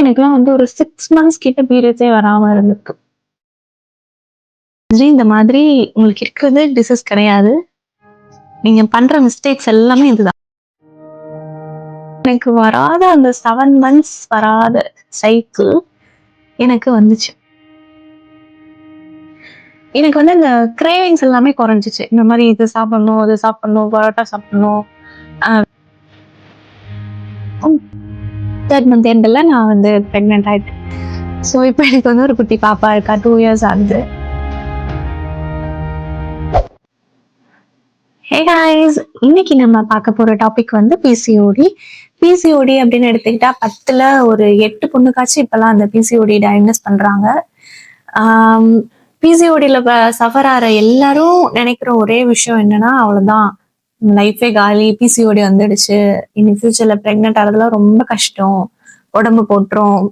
எனக்குலாம் வந்து ஒரு 6 மந்த்ஸ் கிட்ட பீரியட்ஸே வராம இருந்திருக்கு. இந்த மாதிரி உங்களுக்கு இருக்கிறது டிசீஸ் கிடையாது. நீங்க பண்ற மிஸ்டேக்ஸ் எல்லாமே இதுதான். எனக்கு வராத அந்த 7 மந்த்ஸ் வராத சைக்கிள் எனக்கு வந்துச்சு. எனக்கு வந்து இந்த கிரேவிங்ஸ் எல்லாமே குறைஞ்சிச்சு. இந்த மாதிரி இது சாப்பிடணும், அது சாப்பிடணும், பரோட்டா சாப்பிடணும். 3rd மந்த் எண்ட்ல நான் வந்து பிரெக்னென்ட் ஆயிட்டேன். ஸோ இப்போ எனக்கு வந்து ஒரு குட்டி பாப்பா இருக்கா. 2 இயர்ஸ் ஆகுது. ஹே காய்ஸ், இன்னைக்கு நம்ம பார்க்க போற டாபிக் வந்து பிசிஓடி. பிசிஓடி அப்படின்னு எடுத்துக்கிட்டா 10ல ஒரு 8 பொண்ணுக்காச்சும் இப்பெல்லாம் அந்த பிசிஓடி டயக்னோஸ் பண்றாங்க. பிசிஓடியில சஃபர் ஆகிற எல்லாரும் நினைக்கிற ஒரே விஷயம் என்னன்னா, அவ்வளவுதான் லைஃபே காலி, பிசிஓடி வந்துடுச்சு, இனி ஃபியூச்சர்ல பிரெக்னென்ட் ஆகிறதுலாம் ரொம்ப கஷ்டம், உடம்பு போட்டுரும்,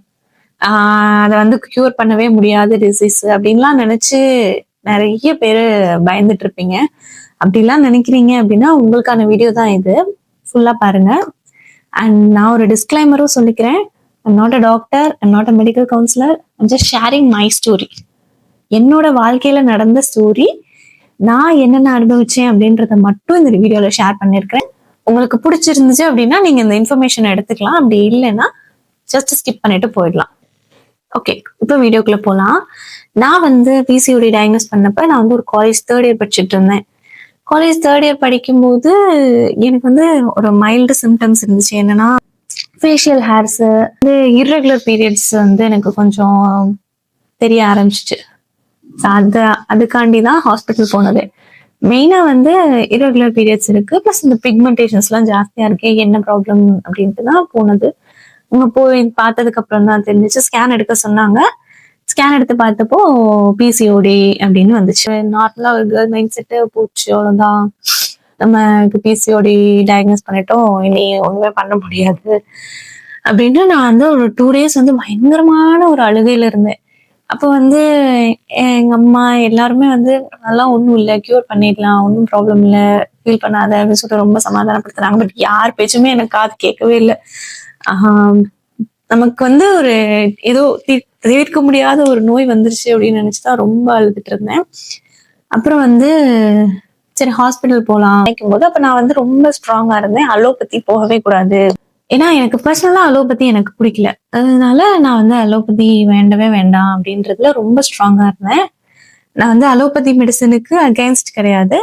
அதை வந்து கியூர் பண்ணவே முடியாத டிசீஸ் அப்படின்லாம் நினைச்சு நிறைய பேர் பயந்துட்டு இருப்பீங்க. அப்படிலாம் நினைக்கிறீங்க அப்படின்னா உங்களுக்கான வீடியோ தான் இது. ஃபுல்லா பாருங்க. அண்ட் நான் ஒரு டிஸ்க்ளைமரும் சொல்லிக்கிறேன். I'm not a doctor, I'm not a medical councillor, I'm just sharing my story. என்னோட வாழ்க்கையில நடந்த ஸ்டோரி, நான் என்னென்ன அனுபவிச்சேன் அப்படின்றத மட்டும் இந்த வீடியோல ஷேர் பண்ணிருக்கிறேன். உங்களுக்கு பிடிச்சிருந்துச்சு அப்படின்னா நீங்க இந்த இன்ஃபர்மேஷன் எடுத்துக்கலாம். அப்படி இல்லைன்னா ஜஸ்ட் ஸ்கிப் பண்ணிட்டு போயிடலாம். ஓகே, இப்போ வீடியோக்குள்ள போகலாம். நான் வந்து பிசிஓடி டயக்னோஸ் பண்ணப்ப நான் வந்து ஒரு காலேஜ் 3rd இயர் படிச்சுட்டு இருந்தேன். காலேஜ் 3rd இயர் படிக்கும்போது எனக்கு வந்து ஒரு மைல்டு சிம்டம்ஸ் இருந்துச்சு. என்னன்னா, ஃபேஷியல் ஹேர்ஸ், வந்து இர்ரெகுலர் பீரியட்ஸ் வந்து எனக்கு கொஞ்சம் தெரிய ஆரம்பிச்சிச்சு. அதுக்காண்டி தான் ஹாஸ்பிட்டல் போனது. மெயினா வந்து இர்ரெகுலர் பீரியட்ஸ் இருக்கு, பிளஸ் இந்த பிக்மெண்டேஷன்ஸ் எல்லாம் ஜாஸ்தியா இருக்கு, என்ன ப்ராப்ளம் அப்படின்ட்டு தான் போனது. அங்க போய் பார்த்ததுக்கு அப்புறம் தான் தெரிஞ்சிச்சு. ஸ்கேன் எடுக்க சொன்னாங்க. ஸ்கேன் எடுத்து பார்த்தப்போ பிசிஓடி அப்படின்னு வந்துச்சு. நார்மலா ஒரு கேர்ள் மைண்ட் செட்டு போச்சு, அவ்வளவுதான் நமக்கு பிசிஓடி டயக்னோஸ் பண்ணிட்டோம், இனி ஒண்ணுமே பண்ண முடியாது அப்படின்னு நான் வந்து ஒரு 2 days வந்து பயங்கரமான ஒரு அழுகையில இருந்தேன். அப்போ வந்து எங்க அம்மா எல்லாருமே வந்து அதெல்லாம் ஒன்றும் இல்லை, கியூர் பண்ணிடலாம், ஒன்றும் ப்ராப்ளம் இல்லை, ஃபீல் பண்ணாத அப்படின்னு சொல்லிட்டு ரொம்ப சமாதானப்படுத்துறாங்க. பட் யார் பேச்சுமே எனக்கு காது கேட்கவே இல்லை. நமக்கு வந்து ஒரு ஏதோ தீர்க்க முடியாத ஒரு நோய் வந்துருச்சு அப்படின்னு நினைச்சுதான் ரொம்ப அழுதுட்டு இருந்தேன். அப்புறம் வந்து சரி ஹாஸ்பிட்டல் போகலாம் நினைக்கும் போது அப்ப நான் வந்து ரொம்ப ஸ்ட்ராங்கா இருந்தேன். அலோபதி போகவே கூடாது, ஏன்னா எனக்கு பர்சனலா அலோபதி எனக்கு பிடிக்கல. அதனால நான் வந்து அலோபதி வேண்டவே வேண்டாம் அப்படின்றதுல ரொம்ப ஸ்ட்ராங்கா இருந்தேன். நான் வந்து அலோபதி மெடிசனுக்கு அகேன்ஸ்ட் கிடையாது.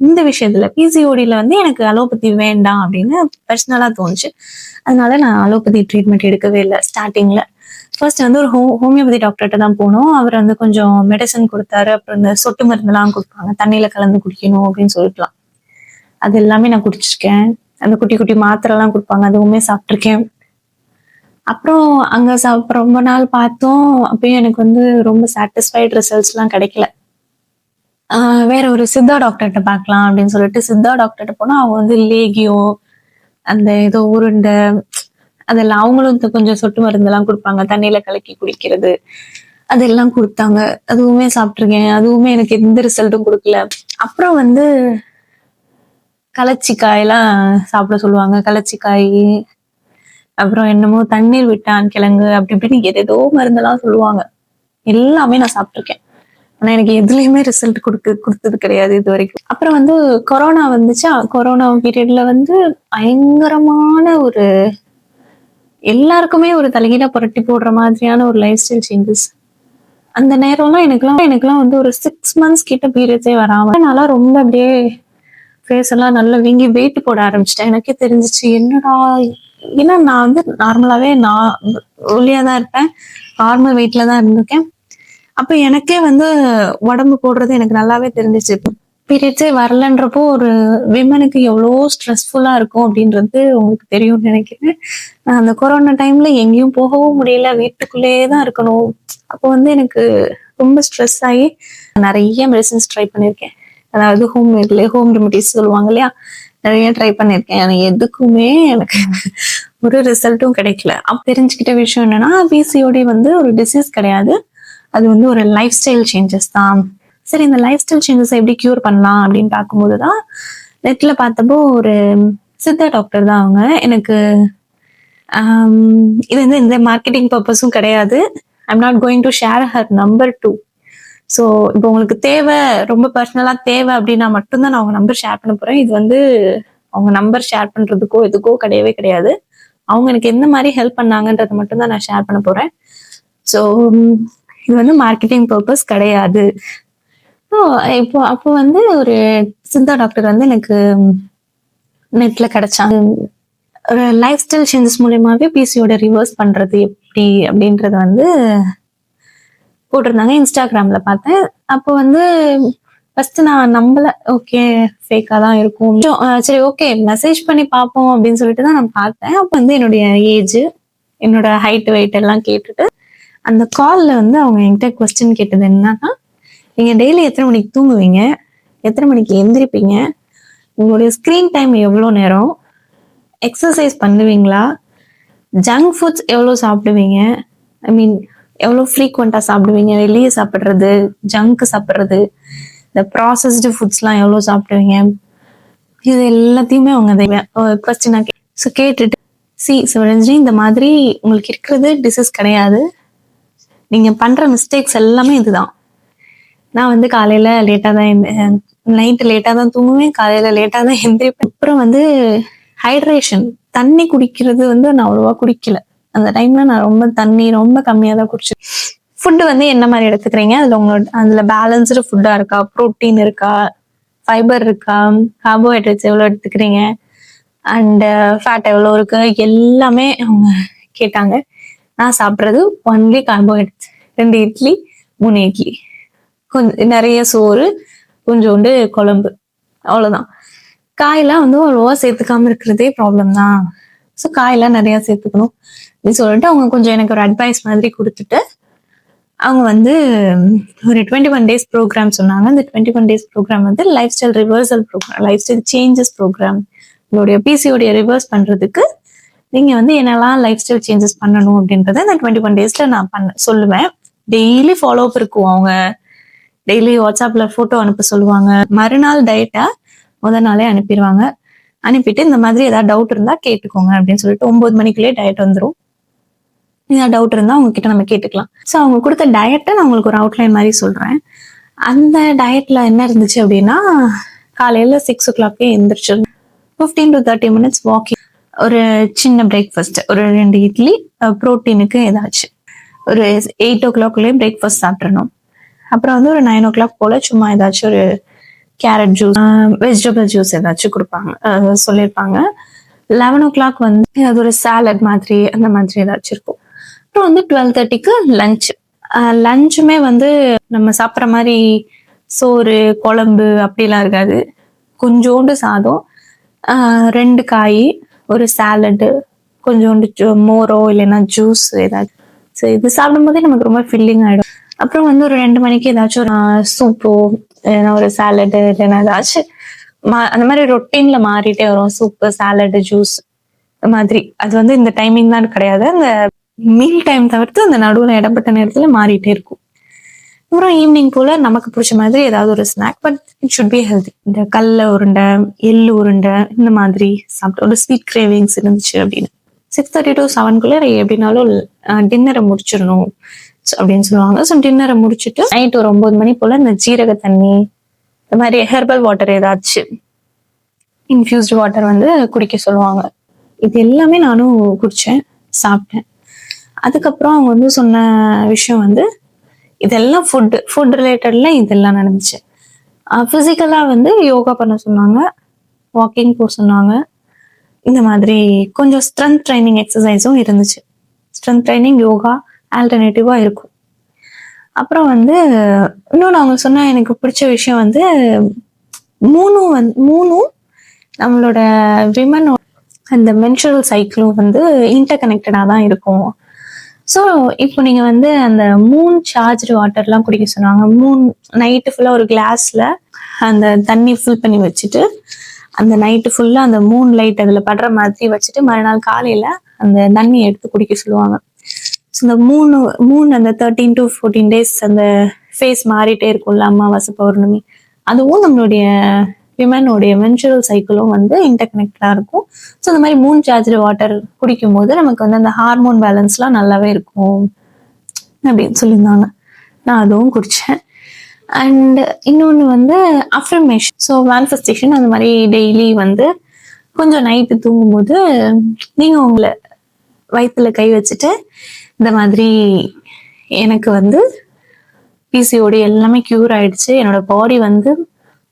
இந்த விஷயத்துல பிசிஓடியில வந்து எனக்கு அலோபதி வேண்டாம் அப்படின்னு பர்சனலா தோணுச்சு. அதனால நான் அலோபதி ட்ரீட்மெண்ட் எடுக்கவே இல்லை ஸ்டார்டிங்ல. ஃபர்ஸ்ட் வந்து ஒரு ஹோமியோபதி டாக்டர்கிட்ட தான் போனோம். அவர் வந்து கொஞ்சம் மெடிசன் கொடுத்தாரு. அப்புறம் இந்த சொட்டு மருந்துலாம் கொடுப்பாங்க, தண்ணியில கலந்து குடிக்கணும் அப்படின்னு சொல்லிட்டுலாம். அது எல்லாமே நான் குடிச்சிருக்கேன். அந்த குட்டி குட்டி மாத்திரை எல்லாம் கொடுப்பாங்க, அதுவுமே சாப்பிட்ருக்கேன். அப்புறம் அங்க ரொம்ப நாள் பார்த்தோம். அப்பயும் எனக்கு வந்து ரொம்ப சாட்டிஸ்ஃபைட் ரிசல்ட்ஸ் எல்லாம் கிடைக்கல. வேற ஒரு சித்தா டாக்டர்கிட்ட பார்க்கலாம் அப்படின்னு சொல்லிட்டு சித்தா டாக்டர்கிட்ட போனா அவங்க வந்து லேகியோ, அந்த ஏதோ உருண்டை, அதெல்லாம் அவங்களும் கொஞ்சம் சொட்டு மருந்தெல்லாம் கொடுப்பாங்க, தண்ணியில கலக்கி குடிக்கிறது, அதெல்லாம் கொடுத்தாங்க. அதுவுமே சாப்பிட்ருக்கேன். அதுவுமே எனக்கு எந்த ரிசல்ட்டும் கொடுக்கல. அப்புறம் வந்து கலச்சிக்காயெல்லாம் சாப்பிட சொல்லுவாங்க. கலச்சிக்காய், அப்புறம் என்னமோ தண்ணீர் விட்டான் கிழங்கு, அப்படி இப்படின்னு ஏதேதோ மருந்தெல்லாம் சொல்லுவாங்க. எல்லாமே நான் சாப்பிட்ருக்கேன். ஆனா எனக்கு எதுலயுமே ரிசல்ட் கொடுத்தது கிடையாது இது வரைக்கும். அப்புறம் வந்து கொரோனா வந்துச்சா. கொரோனா பீரியட்ல வந்து பயங்கரமான ஒரு எல்லாருக்குமே ஒரு தலைகீழா புரட்டி போடுற மாதிரியான ஒரு லைஃப் ஸ்டைல் சேஞ்சஸ். அந்த நேரம்லாம் எனக்குலாம் வந்து ஒரு 6 மந்த்ஸ் கிட்ட பீரியட்ஸே வராம நல்லா ரொம்ப அப்படியே ஃபேஸ் எல்லாம் நல்லா வீங்கி வெயிட் போட ஆரம்பிச்சிட்டேன். எனக்கே தெரிஞ்சிச்சு என்னடா, ஏன்னா நான் வந்து நார்மலாவே நான் ஒல்லியா தான் இருப்பேன், நார்மல் வெயிட்ல தான் இருந்திருக்கேன். அப்ப எனக்கே வந்து உடம்பு போடுறது எனக்கு நல்லாவே தெரிஞ்சிச்சு. பீரியட்ஸே வரலன்றப்போ ஒரு விமனுக்கு எவ்வளோ ஸ்ட்ரெஸ்ஃபுல்லா இருக்கும் அப்படின்றது உங்களுக்கு தெரியும்னு நினைக்கிறேன். அந்த கொரோனா டைம்ல எங்கேயும் போகவும் முடியல, வீட்டுக்குள்ளேயே தான் இருக்கணும். அப்போ வந்து எனக்கு ரொம்ப ஸ்ட்ரெஸ் ஆகி நிறைய மெடிசன்ஸ் ட்ரை பண்ணியிருக்கேன். அதாவது ஹோம் ரெமிடிஸ் சொல்லுவாங்க இல்லையா, நிறைய ட்ரை பண்ணியிருக்கேன். ஆனா எதுக்குமே எனக்கு ஒரு ரிசல்ட்டும் கிடைக்கல. அப்ப தெரிஞ்சுக்கிட்ட விஷயம் என்னன்னா, பிசிஓடி வந்து ஒரு டிசீஸ் கிடையாது, அது வந்து ஒரு லைஃப் ஸ்டைல் சேஞ்சஸ் தான். சரி, இந்த லைஃப் ஸ்டைல் சேஞ்சஸ் எப்படி கியூர் பண்ணலாம் அப்படின்னு பார்க்கும்போதுதான் நெட்ல பார்த்தப்போ ஒரு சித்தா டாக்டர் தான் அவங்க எனக்கு இது வந்து எந்த மார்க்கெட்டிங் பர்பஸும் கிடையாது. I'm not going to share her number too. So இப்போ உங்களுக்கு தேவை, ரொம்ப பர்சனலாக தேவை அப்படின்னா மட்டும்தான் நான் அவங்க நம்பர் ஷேர் பண்ண போகிறேன். இது வந்து அவங்க நம்பர் ஷேர் பண்ணுறதுக்கோ எதுக்கோ கிடையவே கிடையாது. அவங்க எனக்கு எந்த மாதிரி ஹெல்ப் பண்ணாங்கன்றதை மட்டும்தான் நான் ஷேர் பண்ண போகிறேன். ஸோ இது வந்து மார்க்கெட்டிங் பர்பஸ் கிடையாது. ஸோ அப்போ வந்து ஒரு சித்தா டாக்டர் வந்து எனக்கு நெட்ல கிடைச்சாங்க. ஒரு லைஃப் ஸ்டைல் சேஞ்சஸ் மூலியமாவே பிசியோட ரிவர்ஸ் பண்றது எப்படி அப்படின்றத வந்து போட்டிருந்தாங்க. இன்ஸ்டாகிராம்ல பார்த்தேன். அப்போ வந்து ஃபர்ஸ்ட் நான் நம்பல, ஓகே ஃபேக்கா தான் இருக்கும், சரி ஓகே மெசேஜ் பண்ணி பார்ப்போம் அப்படின்னு சொல்லிட்டு தான் நான் பார்த்தேன். அப்போ வந்து என்னுடைய ஏஜ், என்னோட ஹைட் வெயிட் எல்லாம் கேட்டுட்டு அந்த கால்ல வந்து அவங்க என்கிட்ட கொஸ்டின் கேட்டது என்னன்னா, நீங்க டெய்லி எத்தனை மணிக்கு தூங்குவீங்க, எத்தனை மணிக்கு எந்திரிப்பீங்க, உங்களுடைய ஸ்கிரீன் டைம் எவ்வளோ நேரம், எக்ஸசைஸ் பண்ணுவீங்களா, ஜங்க் ஃபுட்ஸ் எவ்வளோ சாப்பிடுவீங்க, ஐ மீன் எவ்வளோ ஃப்ரீக்வெண்ட்டாக சாப்பிடுவீங்க, வெளியே சாப்பிட்றது, ஜங்க் சாப்பிட்றது, இந்த ப்ராசஸ்டு ஃபுட்ஸ்லாம் எவ்வளோ சாப்பிடுவீங்க, இது எல்லாத்தையுமே அவங்க கொஸ்டினாக ஸோ கேட்டுட்டு, சிவரஞ்சனி இந்த மாதிரி உங்களுக்கு இருக்கிறது டிசீஸ் கிடையாது, நீங்கள் பண்ணுற மிஸ்டேக்ஸ் எல்லாமே இதுதான். நான் வந்து காலையில் லேட்டாக தான் நைட்டு லேட்டாக தான் தூங்குவேன், காலையில் லேட்டாக தான் எந்திரிப்பேன். அப்புறம் வந்து ஹைட்ரேஷன், தண்ணி குடிக்கிறது வந்து நான் அவ்வளோவா குடிக்கல. அந்த டைம்ல நான் ரொம்ப தண்ணி ரொம்ப கம்மியாக தான் குடிச்சேன். ஃபுட்டு வந்து என்ன மாதிரி எடுத்துக்கிறீங்க, அதில் பேலன்ஸ்டு ஃபுட்டாக இருக்கா, ப்ரோட்டீன் இருக்கா, ஃபைபர் இருக்கா, கார்போஹைட்ரேட்ஸ் எவ்வளோ எடுத்துக்கிறீங்க, அண்டு ஃபேட் எவ்வளோ இருக்கு, எல்லாமே அவங்க கேட்டாங்க. நான் சாப்பிட்றது ஒன்லி கார்போஹைட்ரேட்ஸ், 2 இட்லி 3 இட்லி, கொஞ்சம் நிறைய சோறு, கொஞ்சோண்டு குழம்பு, அவ்வளோதான். காயெல்லாம் வந்து அவ்வளோவா சேர்த்துக்காம இருக்கிறதே ப்ராப்ளம் தான். ஸோ காயெல்லாம் நிறையா சேர்த்துக்கணும் அப்படின்னு சொல்லிட்டு அவங்க கொஞ்சம் எனக்கு ஒரு அட்வைஸ் மாதிரி கொடுத்துட்டு அவங்க வந்து ஒரு 21 days ப்ரோக்ராம் சொன்னாங்க. அந்த 21 days ப்ரோக்ராம் வந்து lifestyle reversal programme, lifestyle changes programme. உங்களுடைய பிசியோடைய ரிவர்ஸ் பண்ணுறதுக்கு நீங்கள் வந்து என்னெல்லாம் லைஃப் ஸ்டைல் சேஞ்சஸ் பண்ணணும் அப்படின்றத இந்த 21 daysல நான் சொல்லுவேன். டெய்லி ஃபாலோ அப் இருக்கும். அவங்க டெய்லி வாட்ஸ்அப்ல ஃபோட்டோ அனுப்ப சொல்லுவாங்க. மறுநாள் டயட்டை முதல் நாளே அனுப்பிடுவாங்க. அனுப்பிட்டு இந்த மாதிரி ஏதாவது டவுட் இருந்தால் கேட்டுக்கோங்க அப்படின்னு சொல்லிட்டு 9 மணிக்குள்ளேயே டயட் வந்துடும். ஏதாவது டவுட் இருந்தால் அவங்க கிட்ட நம்ம கேட்டுக்கலாம். ஸோ அவங்க கொடுத்த டயட்டை நான் உங்களுக்கு ஒரு அவுட்லைன் மாதிரி சொல்கிறேன். அந்த டயட்ல என்ன இருந்துச்சு அப்படின்னா, காலையில் 6 o'clock எந்திரிச்சு 15 to 30 minutes வாக்கிங், ஒரு சின்ன பிரேக்ஃபாஸ்ட், ஒரு 2 இட்லி, ப்ரோட்டீனுக்கு ஏதாச்சும் ஒரு 8 o'clock பிரேக்ஃபாஸ்ட் சாப்பிட்றணும். அப்புறம் வந்து ஒரு 9 o'clock போல சும்மா ஏதாச்சும் ஒரு கேரட் ஜூஸ், வெஜிடபிள் ஜூஸ் ஏதாச்சும் கொடுப்பாங்க, சொல்லியிருப்பாங்க. 11 o'clock வந்து அது ஒரு சாலட் மாதிரி அந்த மாதிரி ஏதாச்சும் இருக்கும். அப்புறம் வந்து 12:30க்கு லஞ்ச். லஞ்சுமே வந்து நம்ம சாப்பிட்ற மாதிரி சோறு குழம்பு அப்படிலாம் இருக்காது. கொஞ்சோண்டு சாதம், 2 காய், ஒரு சாலடு, கொஞ்சோண்டு மோரோ இல்லைன்னா ஜூஸ் ஏதாச்சும். ஸோ இது சாப்பிடும்போதே நமக்கு ரொம்ப ஃபில்லிங் ஆகிடும். அப்புறம் வந்து ஒரு 2 மணிக்கு ஏதாச்சும் ஒரு சூப்போ இல்லைன்னா ஒரு சாலடு இல்லைன்னா ஏதாச்சும் அந்த மாதிரி ரொட்டீன்ல மாறிட்டே வரும். சூப்பு, சாலடு, ஜூஸ் மாதிரி. அது வந்து இந்த டைமிங் தான் கிடையாது, அந்த மீல் டைம் தவிர்த்து அந்த நடுவில் இடப்பட்ட நேரத்துல மாறிட்டே இருக்கும். அப்புறம் ஈவினிங் போல நமக்கு பிடிச்ச மாதிரி ஏதாவது ஒரு snack, but it should be healthy. இந்த கடலை உருண்டை, எள்ளு உருண்டை, இந்த மாதிரி சாப்பிட்டு ஒரு ஸ்வீட் கிரேவிங்ஸ் இருந்துச்சு அப்படின்னு 6:30 to 7 எப்படின்னாலும் டின்னரை முடிச்சிடணும் அப்படின்னு சொல்லுவாங்க. ஸோ டின்னரை முடிச்சுட்டு நைட் ஒரு 9 மணி போல இந்த ஜீரக தண்ணி, இந்த மாதிரி ஹெர்பல் வாட்டர் ஏதாச்சும் இன்ஃபியூஸ்டு வாட்டர் வந்து குடிக்க சொல்லுவாங்க. இது எல்லாமே நானும் குடிச்சேன், சாப்பிட்டேன். அதுக்கப்புறம் அவங்க வந்து சொன்ன விஷயம் வந்து இதெல்லாம் ஃபுட் ரிலேட்டட்ல இதெல்லாம் நடந்துச்சு. ஃபிசிக்கலா வந்து யோகா பண்ண சொன்னாங்க, வாக்கிங் போக சொன்னாங்க. இந்த மாதிரி கொஞ்சம் ஸ்ட்ரென்த் ட்ரைனிங் எக்ஸசைஸும் இருந்துச்சு. ஸ்ட்ரென்த் ட்ரைனிங் யோகா ஆல்டர்னேட்டிவா இருக்கும். அப்புறம் வந்து இன்னொன்று அவங்க சொன்ன எனக்கு பிடிச்ச விஷயம் வந்து மூணும் நம்மளோட விமன் அந்த மென்சுரல் சைக்கிளும் வந்து இன்டர் கனெக்டடாக தான் இருக்கும். ஸோ இப்போ நீங்கள் வந்து அந்த மூன் சார்ஜ்டு வாட்டர்லாம் குடிக்க சொன்னாங்க. நைட்டு ஃபுல்லாக ஒரு கிளாஸில் அந்த தண்ணி ஃபில் பண்ணி வச்சுட்டு அந்த நைட்டு ஃபுல்லாக அந்த மூன் லைட் அதில் படுற மாதிரி வச்சுட்டு மறுநாள் காலையில் அந்த தண்ணி எடுத்து குடிக்க சொல்லுவாங்க. ஸோ இந்த மூணு அந்த 13 to 14 days அந்த ஃபேஸ் மாறிட்டே இருக்கும்ல, அமாவாசை பௌர்ணமி, அதுவும் நம்மளுடைய விமனோடைய மென்சுரல் சைக்கிளும் வந்து இன்டர்கனெக்டடா இருக்கும். ஸோ இந்த மாதிரி மூன் சார்ஜ்டு வாட்டர் குடிக்கும் போது நமக்கு வந்து அந்த ஹார்மோன் பேலன்ஸ்லாம் நல்லாவே இருக்கும் அப்படின்னு சொல்லியிருந்தாங்க. நான் அதுவும் குடித்தேன். அண்ட் இன்னொன்று வந்து அஃபர்மேஷன். ஸோ மேனிஃபெஸ்டேஷன் அந்த மாதிரி டெய்லி வந்து கொஞ்சம் நைட்டு தூங்கும்போது நீங்கள் உங்களை வயிற்றுல கை வச்சுட்டு இந்த மாதிரி எனக்கு வந்து பிசிஓடி எல்லாமே க்யூர் ஆயிடுச்சு, என்னோட பாடி வந்து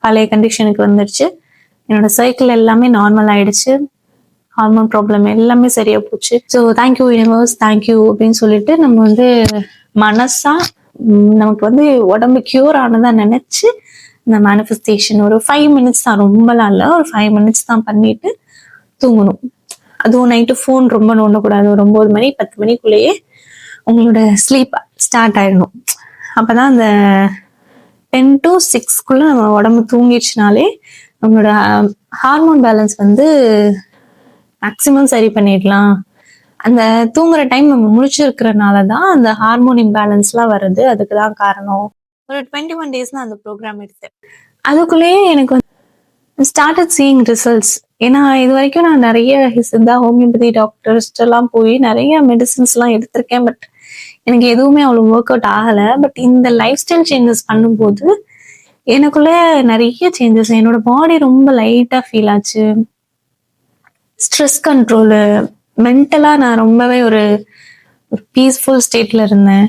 பழைய கண்டிஷனுக்கு வந்துடுச்சு, என்னோட சைக்கிள் எல்லாமே நார்மல் ஆயிடுச்சு, ஹார்மோன் ப்ராப்ளம் எல்லாமே சரியா போச்சு, ஸோ தேங்க்யூ யூனிவர்ஸ், தேங்க்யூ அப்படின்னு சொல்லிட்டு நம்ம வந்து மனசா நமக்கு வந்து உடம்பு க்யூர் ஆனதா நினைச்சு இந்த மேனிஃபெஸ்டேஷன் ஒரு 5 மினிட்ஸ் தான், ரொம்பலாம் இல்லை, ஒரு 5 மினிட்ஸ் தான் பண்ணிட்டு தூங்கணும். அதுவும் நைட்டு ஃபோன் ரொம்ப நோண்டக்கூடாது. ஒரு 9 மணி 10 மணிக்குள்ளேயே உங்களோட ஸ்லீப் ஸ்டார்ட் ஆயிடணும். அப்பதான் அந்த 10 to 6 நம்ம உடம்பு தூங்கிடுச்சுனாலே நம்மளோட ஹார்மோன் பேலன்ஸ் வந்து மேக்சிமம் சரி பண்ணிடலாம். அந்த தூங்குற டைம் நம்ம முழிச்சிருக்கிறனால தான் அந்த ஹார்மோன் இம்பேலன்ஸ்லாம் வருது. அதுக்கு தான் காரணம். ஒரு 21 டேஸ் நான் அந்த ப்ரோக்ராம் எடுத்தேன். அதுக்குள்ளேயே எனக்கு வந்து ஸ்டார்டட் சீயிங் ரிசல்ட்ஸ். ஏன்னா இது வரைக்கும் நான் நிறைய சித்தா ஹோமியோபதி டாக்டர்ஸ் எல்லாம் போய் நிறைய மெடிசின்ஸ்லாம் எடுத்திருக்கேன். பட் எனக்கு எதுவுமே அவ்வளோ ஒர்க் அவுட் ஆகலை. பட் இந்த லைஃப் ஸ்டைல் சேஞ்சஸ் பண்ணும்போது எனக்குள்ள நிறைய சேஞ்சஸ், என்னோட பாடி ரொம்ப லைட்டாக ஃபீல் ஆச்சு, ஸ்ட்ரெஸ் கண்ட்ரோலு, மென்டலாக நான் ரொம்பவே ஒரு பீஸ்ஃபுல் ஸ்டேட்ல இருந்தேன்.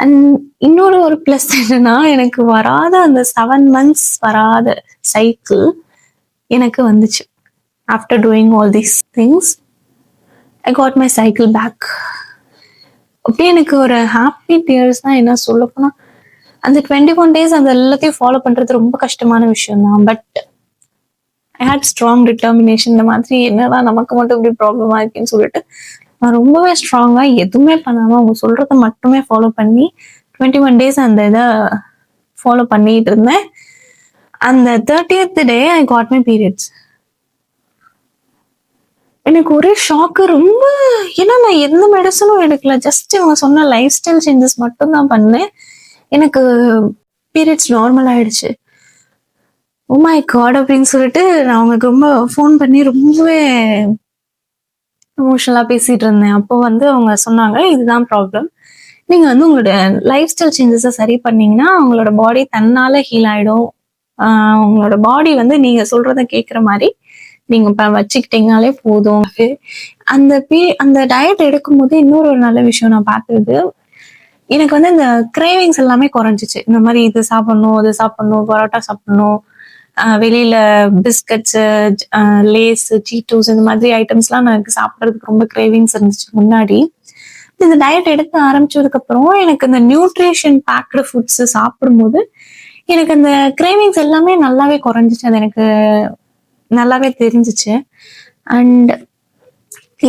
அண்ட் இன்னொரு ஒரு ப்ளஸ் என்னன்னா, எனக்கு வராத அந்த 7 months வராத சைக்கிள் எனக்கு வந்துச்சு. After doing all these things I got my cycle back. அப்படியே எனக்கு ஒரு ஹாப்பி டியர்ஸ் தான். என்ன சொல்ல போனா அந்த 21 days அந்த எல்லாத்தையும் ஃபாலோ பண்றது ரொம்ப கஷ்டமான விஷயம் தான். But I had strong determination. இந்த மாதிரி என்னடா நமக்கு மட்டும் இப்படி ப்ராப்ளமா இருக்குன்னு சொல்லிட்டு நான் ரொம்பவே ஸ்ட்ராங்கா எதுவுமே பண்ணாம அவங்க சொல்றத மட்டுமே ஃபாலோ பண்ணி 21 days அந்த இதை ஃபாலோ பண்ணிட்டு இருந்தேன். அந்த 30th day I got my periods. எனக்கு ஒரே ஷாக்கு. ரொம்ப ஏன்னா நான் எந்த மெடிசனும் எடுக்கல, ஜஸ்ட் இவங்க சொன்ன லைஃப் ஸ்டைல் சேஞ்சஸ் மட்டும் தான் பண்ணேன். எனக்கு பீரியட்ஸ் நார்மல் ஆயிடுச்சு. ஓ மை காட் அப்படின்னு சொல்லிட்டு நான் அவங்களுக்கு ரொம்ப ஃபோன் பண்ணி ரொம்பவே எமோஷனலா பேசிட்டு இருந்தேன். அப்போ வந்து அவங்க சொன்னாங்க, இதுதான் ப்ராப்ளம், நீங்க வந்து உங்களோட லைஃப் ஸ்டைல் சேஞ்சஸை சரி பண்ணீங்கன்னா உங்களோட பாடி தன்னால ஹீல் ஆயிடும். உங்களோட பாடி வந்து நீங்க சொல்றத கேட்குற மாதிரி நீங்க வச்சுக்கிட்டீங்கனாலே போதும். அந்த டயட் எடுக்கும்போது இன்னொரு ஒரு நல்ல விஷயம் நான் பார்த்தது, எனக்கு வந்து இந்த கிரேவிங்ஸ் எல்லாமே குறைஞ்சிச்சு. இந்த மாதிரி இது சாப்பிடணும், அது சாப்பிடணும், பரோட்டா சாப்பிடணும், வெளியில பிஸ்கட்ஸு, லேஸ், சீட்டோஸ் இந்த மாதிரி ஐட்டம்ஸ்லாம் எனக்கு சாப்பிட்றதுக்கு ரொம்ப கிரேவிங்ஸ் இருந்துச்சு முன்னாடி. இந்த டயட் எடுக்க ஆரம்பிச்சதுக்கு அப்புறம் எனக்கு இந்த நியூட்ரிஷன் பேக்டு ஃபுட்ஸ் சாப்பிடும்போது எனக்கு அந்த கிரேவிங்ஸ் எல்லாமே நல்லாவே குறைஞ்சிச்சு. அது எனக்கு நல்லாவே தெரிஞ்சிச்சு. அண்ட்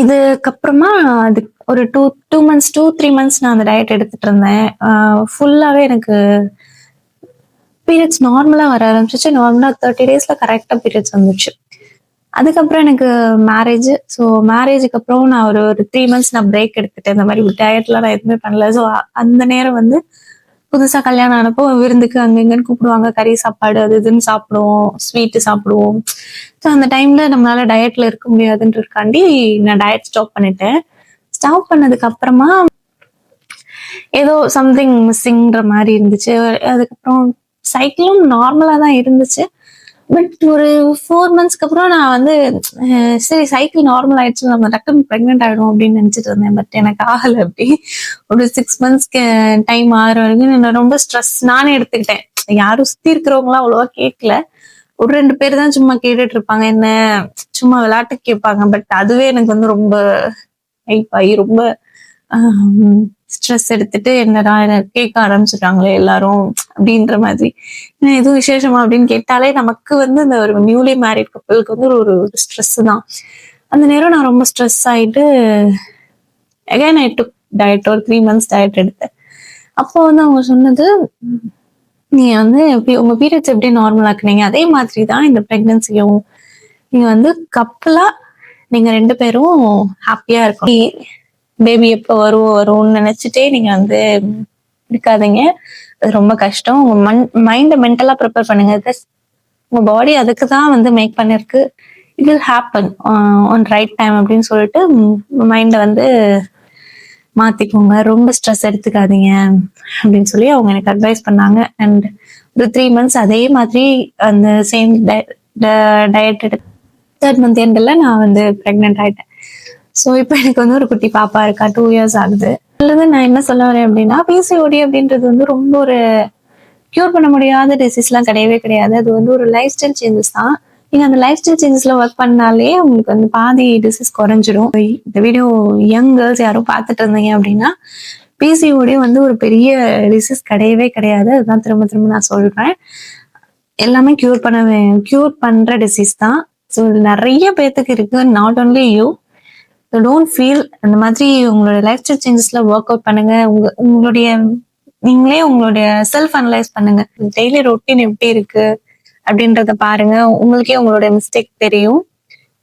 இதுக்கப்புறமா அது ஒரு 2 months 2-3 months நான் அந்த டயட் எடுத்துட்டு இருந்தேன். ஃபுல்லாவே எனக்கு பீரியட்ஸ் நார்மலா வர ஆரம்பிச்சிச்சு. நார்மலா 30 daysல கரெக்டா பீரியட்ஸ் வந்துச்சு. அதுக்கப்புறம் எனக்கு மேரேஜ். ஸோ மேரேஜுக்கு அப்புறம் நான் ஒரு 3 months நான் பிரேக் எடுத்துட்டேன். இந்த மாதிரி டயட்லாம் நான் எதுவுமே பண்ணல. ஸோ அந்த நேரம் வந்து புதுசா கல்யாணம் ஆனப்போ விருந்துக்கு அங்க இங்கன்னு கூப்பிடுவாங்க, கறி சாப்பாடு அது இதுன்னு சாப்பிடுவோம், ஸ்வீட்டு சாப்பிடுவோம். ஸோ அந்த டைம்ல நம்மளால டயட்ல இருக்க முடியாதுன்றதுக்காண்டி நான் டயட் ஸ்டாப் பண்ணிட்டேன். ஸ்டாப் பண்ணதுக்கு அப்புறமா ஏதோ சம்திங் மிஸ்ஸிங்ன்ற மாதிரி இருந்துச்சு. அதுக்கப்புறம் சைக்கிளும் நார்மலா தான் இருந்துச்சு. பட் ஒரு 4 monthsக்கு அப்புறம் நான் வந்து சரி சைக்கிள் நார்மல் ஆயிடுச்சு, நம்ம டக்குன்னு ப்ரெக்னென்ட் ஆயிடும் அப்படின்னு நினைச்சிட்டு இருந்தேன். பட் எனக்கு ஆகலை. அப்படி ஒரு 6 monthsக்கு டைம் ஆகிற வரைக்கும் நான் ரொம்ப ஸ்ட்ரெஸ் நானே எடுத்துக்கிட்டேன். யாரும் சுத்தி இருக்கிறவங்களாம் அவ்வளவா கேட்கல. ஒரு 2 பேர் தான் சும்மா கேட்டுட்டு இருப்பாங்க, என்ன சும்மா விளையாட்டுக்கு கேட்பாங்க. பட் அதுவே எனக்கு வந்து ரொம்ப ஹைப் ஆகி ரொம்ப ஸ்ட்ரெஸ் எடுத்துட்டு என்னடா கேட்க ஆரம்பிச்சுட்டாங்களே எல்லாரும் அப்படின்ற மாதிரி. எதுவும் விசேஷமா அப்படின்னு கேட்டாலே நமக்கு வந்து இந்த ஒரு நியூலி மேரிட் கப்பலுக்கு வந்து ஒரு ஸ்ட்ரெஸ் தான். அந்த நேரம் நான் ரொம்ப ஸ்ட்ரெஸ் ஆயிட்டு அகைன் ஐ டுக் டயட். ஒரு 3 months டயட் எடுத்தேன். அப்போ வந்து அவங்க சொன்னது, நீ வந்து எப்படி உங்க பீரியட்ஸ் எப்படி நார்மல் ஆக்குனீங்க அதே மாதிரி தான் இந்த பிரெக்னன்சியும். நீங்க வந்து கப்பலா நீங்க 2 பேரும் ஹாப்பியா இருக்கணும். பேபி எப்போ வரும்னு நினைச்சிட்டே நீங்க வந்து இருக்காதீங்க, அது ரொம்ப கஷ்டம். உங்க மைண்டை மென்டலா ப்ரிப்பேர் பண்ணுங்க. உங்க பாடி அதுக்கு தான் வந்து மேக் பண்ணிருக்கு. It will happen on right time அப்படின்னு சொல்லிட்டு மைண்டை வந்து மாத்திக்கோங்க. ரொம்ப ஸ்ட்ரெஸ் எடுத்துக்காதீங்க அப்படின்னு சொல்லி அவங்க எனக்கு அட்வைஸ் பண்ணாங்க. அண்ட் ஒரு 3 months அதே மாதிரி அந்த சேம் டயட் எடுத்து 3rd month எண்ட்ல நான் வந்து பிரெக்னென்ட் ஆயிட்டேன். ஸோ இப்போ எனக்கு வந்து ஒரு குட்டி பாப்பா இருக்கா. 2 years ஆகுது. அல்லது நான் என்ன சொல்ல வரேன் அப்படின்னா, பிசிஓடி அப்படின்றது வந்து ரொம்ப ஒரு கியூர் பண்ண முடியாத டிசீஸ்லாம் கிடையவே கிடையாது. அது வந்து ஒரு லைஃப் ஸ்டைல் சேஞ்சஸ் தான். நீங்க அந்த லைஃப் ஸ்டைல் சேஞ்சஸ்ல ஒர்க் பண்ணாலே உங்களுக்கு வந்து பாதி டிசீஸ் குறைஞ்சிரும். இந்த வீடியோ யங் கேர்ள்ஸ் யாரும் பார்த்துட்டு இருந்தீங்க அப்படின்னா, பிசிஓடி வந்து ஒரு பெரிய டிசீஸ் கிடையவே கிடையாது. அதுதான் திரும்ப திரும்ப நான் சொல்றேன். எல்லாமே கியூர் பண்ற டிசீஸ் தான். ஸோ நிறைய பேத்துக்கு இருக்கு. Not only you. Don't feel. அந்த மாதிரி உங்களோட லைஃப் ஸ்டைல் சேஞ்சஸ்ல ஒர்க் அவுட் பண்ணுங்க. உங்களுடைய நீங்களே உங்களுடைய செல்ஃப் அனலைஸ் பண்ணுங்க. டெய்லி ரொட்டீன் எப்படி இருக்கு அப்படின்றத பாருங்க. உங்களுக்கே உங்களுடைய மிஸ்டேக் தெரியும்.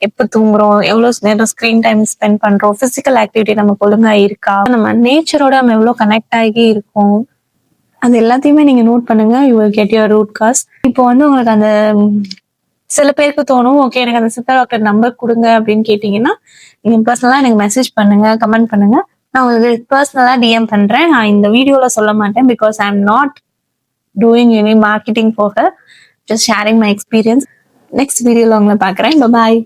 எப்ப தூங்குறோம், எவ்வளவு நேரம் ஸ்கிரீன் டைம் ஸ்பெண்ட் பண்றோம், பிசிக்கல் ஆக்டிவிட்டி நமக்கு ஒழுங்கா இருக்கா, நம்ம நேச்சரோட நம்ம எவ்வளவு கனெக்ட் ஆகி இருக்கோம், அது எல்லாத்தையுமே நீங்க நோட் பண்ணுங்க. You will get your root cause. இப்போ வந்து உங்களுக்கு அந்த சில பேருக்கு தோணும், ஓகே எனக்கு அந்த சித்தா டாக்டர் நம்பர் கொடுங்க அப்படின்னு கேட்டீங்கன்னா, நீங்க பர்சனலா எனக்கு மெசேஜ் பண்ணுங்க, கமெண்ட் பண்ணுங்க. நான் உங்களுக்கு பர்சனலா டிஎம் பண்றேன். நான் இந்த வீடியோல சொல்ல மாட்டேன். Because I am not doing any marketing for her. Just sharing my experience. Next வீடியோல உங்களை பாக்குறேன். பாய்.